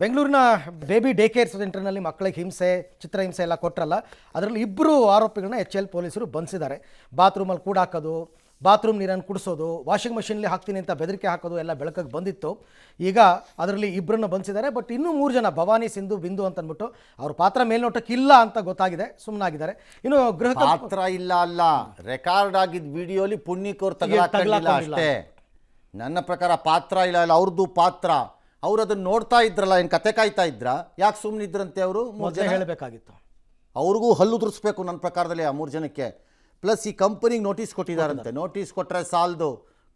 ಬೆಂಗಳೂರಿನ baby day care ಸೆಂಟರ್ನಲ್ಲಿ ಮಕ್ಕಳಿಗೆ ಹಿಂಸೆ ಚಿತ್ರಹಿಂಸೆ ಎಲ್ಲ ಕೊಟ್ಟರಲ್ಲ, ಅದರಲ್ಲಿ ಇಬ್ಬರು ಆರೋಪಿಗಳನ್ನ HL ಪೊಲೀಸರು ಬಂಧಿಸಿದ್ದಾರೆ. ಬಾತ್ರೂಮಲ್ಲಿ ಕೂಡ ಹಾಕೋದು, ಬಾತ್ರೂಮ್ ನೀರನ್ನು ಕುಡಿಸೋದು, ವಾಷಿಂಗ್ ಮಷಿನಲ್ಲಿ ಹಾಕ್ತೀನಿ ಅಂತ ಬೆದರಿಕೆ ಹಾಕೋದು ಎಲ್ಲ ಬೆಳಕಿಗೆ ಬಂದಿತ್ತು. ಈಗ ಅದರಲ್ಲಿ ಇಬ್ಬರನ್ನು ಬಂಧಿಸಿದ್ದಾರೆ. ಬಟ್ ಇನ್ನೂ 3 ಜನ ಭವಾನಿ, ಸಿಂಧು, ಬಿಂದು ಅಂತ ಅಂದ್ಬಿಟ್ಟು ಅವ್ರ ಪಾತ್ರ ಮೇಲ್ನೋಟಕ್ಕೆ ಇಲ್ಲ ಅಂತ ಗೊತ್ತಾಗಿದೆ, ಸುಮ್ಮನಾಗಿದ್ದಾರೆ. ಇನ್ನು ಗೃಹ ಪಾತ್ರ ಇಲ್ಲ ಅಲ್ಲ, ರೆಕಾರ್ಡ್ ಆಗಿದ್ದ ವಿಡಿಯೋಲಿ ಪುಣ್ಯಕೋರ್ ತಗಲಾಕೊಂಡಿಲ್ಲ ಅಷ್ಟೇ. ನನ್ನ ಪ್ರಕಾರ ಪಾತ್ರ ಇಲ್ಲ ಅಲ್ಲ, ಅವ್ರದ್ದು ಪಾತ್ರ. ಅವ್ರು ಅದನ್ನ ನೋಡ್ತಾ ಇದ್ರಲ್ಲ, ಏನು ಕತೆ ಕಾಯ್ತಾ ಇದ್ರ? ಯಾಕೆ ಸುಮ್ಮನಿದ್ರಂತೆ ಅವರು? ಮೊದಲೇ ಹೇಳಬೇಕಾಗಿತ್ತು. ಅವ್ರಿಗೂ ಹಲ್ಲು ದುರಿಸ್ಬೇಕು ನನ್ನ ಪ್ರಕಾರದಲ್ಲಿ ಆ 3 ಜನಕ್ಕೆ. ಪ್ಲಸ್ ಈ ಕಂಪನಿಗೆ ನೋಟಿಸ್ ಕೊಟ್ಟಿದ್ದಾರಂತೆ. ನೋಟಿಸ್ ಕೊಟ್ಟರೆ ಸಾಲದು,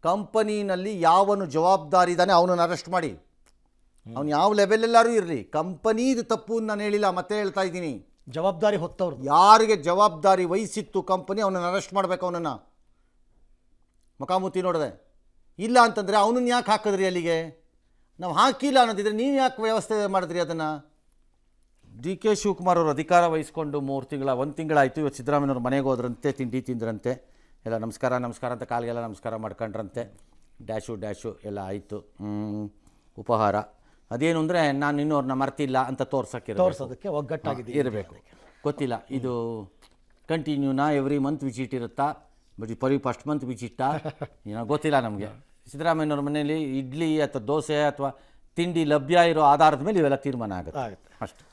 ಕಂಪನಿನಲ್ಲಿ ಯಾವನು ಜವಾಬ್ದಾರಿ ಇದ್ದಾನೆ ಅವನನ್ನು ಅರೆಸ್ಟ್ ಮಾಡಿ. ಅವ್ನು ಯಾವ ಲೆವೆಲೆಲ್ಲಾರು ಇರಲಿ, ಕಂಪನಿದು ತಪ್ಪು ನಾನು ಹೇಳಿಲ್ಲ, ಮತ್ತೆ ಹೇಳ್ತಾ ಇದ್ದೀನಿ. ಜವಾಬ್ದಾರಿ ಹೊತ್ತವ್ರು ಯಾರಿಗೆ ಜವಾಬ್ದಾರಿ ವಹಿಸಿತ್ತು ಕಂಪನಿ, ಅವನನ್ನು ಅರೆಸ್ಟ್ ಮಾಡಬೇಕು. ಅವನನ್ನು ಮುಖಾಮುಖಿ ನೋಡಿದೆ. ಇಲ್ಲ ಅಂತಂದರೆ ಅವನನ್ನು ಯಾಕೆ ಹಾಕಿದ್ರಿ ಅಲ್ಲಿಗೆ? ನಾವು ಹಾಕಿಲ್ಲ ಅನ್ನೋದಿದ್ರೆ ನೀವು ಯಾಕೆ ವ್ಯವಸ್ಥೆ ಮಾಡಿದ್ರಿ ಅದನ್ನು? DK ಶಿವಕುಮಾರ್ ಅವರು ಅಧಿಕಾರ ವಹಿಸ್ಕೊಂಡು 1 ತಿಂಗಳಾಯಿತು. ಇವತ್ತು ಸಿದ್ದರಾಮಯ್ಯವ್ರ ಮನೆಗೆ ಹೋದ್ರಂತೆ, ತಿಂಡಿ ತಿಂದ್ರಂತೆ, ಎಲ್ಲ ನಮಸ್ಕಾರ ಅಂತ ಕಾಲಿಗೆಲ್ಲ ನಮಸ್ಕಾರ ಮಾಡ್ಕೊಂಡ್ರಂತೆ. ಡ್ಯಾಶು ಎಲ್ಲ ಆಯಿತು. ಉಪಹಾರ ಅದೇನು ಅಂದರೆ ನಾನು ಇನ್ನೋರ್ನ ಮರ್ತಿಲ್ಲ ಅಂತ ತೋರ್ಸೋದಕ್ಕೆ ಒಗ್ಗಟ್ಟಾಗಿದೆ ಇರಬೇಕು. ಗೊತ್ತಿಲ್ಲ ಇದು ಕಂಟಿನ್ಯೂನಾ ಎವ್ರಿ ಮಂತ್ ವಿಸಿಟ್ ಇರುತ್ತಾ, ಫಸ್ಟ್ ಮಂತ್ ವಿಸಿಟ್ಟಾ ಏನೋ ಗೊತ್ತಿಲ್ಲ ನಮಗೆ. ಸಿದ್ದರಾಮಯ್ಯವ್ರ ಮನೆಯಲ್ಲಿ ಇಡ್ಲಿ ಅಥವಾ ದೋಸೆ ಅಥವಾ ತಿಂಡಿ ಲಭ್ಯ ಇರೋ ಆಧಾರದ ಮೇಲೆ ಇವೆಲ್ಲ ತೀರ್ಮಾನ ಆಗುತ್ತೆ ಅಷ್ಟೇ.